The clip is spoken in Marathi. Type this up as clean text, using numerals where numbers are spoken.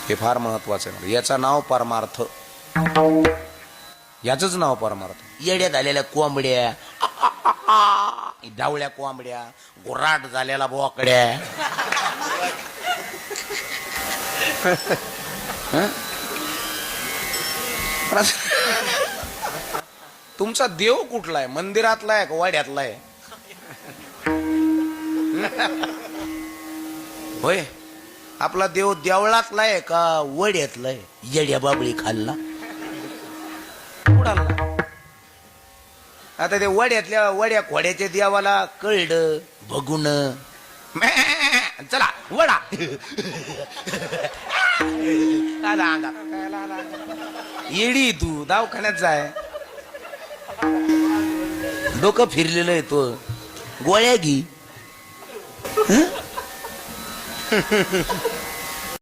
हे फार महत्वाचं आहे. याचं नाव परमार्थ, याचंच नाव परमार्थ. येड्यात आलेल्या कोंबड्या, डावळ्या कोंबड्या, गुराट झालेला बोकड्या, तुमचा देव कुठला आहे? मंदिरातला आहे का वाड्यातला आहे? होय, आपला देव देवळातला आहे का वड्यातला आहे? येड्या बाबळी खाल्ला उडाला. आता ते वड्यातल्या वड्या खोड्याच्या देवाला कळलं बघून, चला वडा आला अंगात. येडी तू दवाखान्यात जाय, डोकं फिरलेलं आहे तो, गोळ्या घे.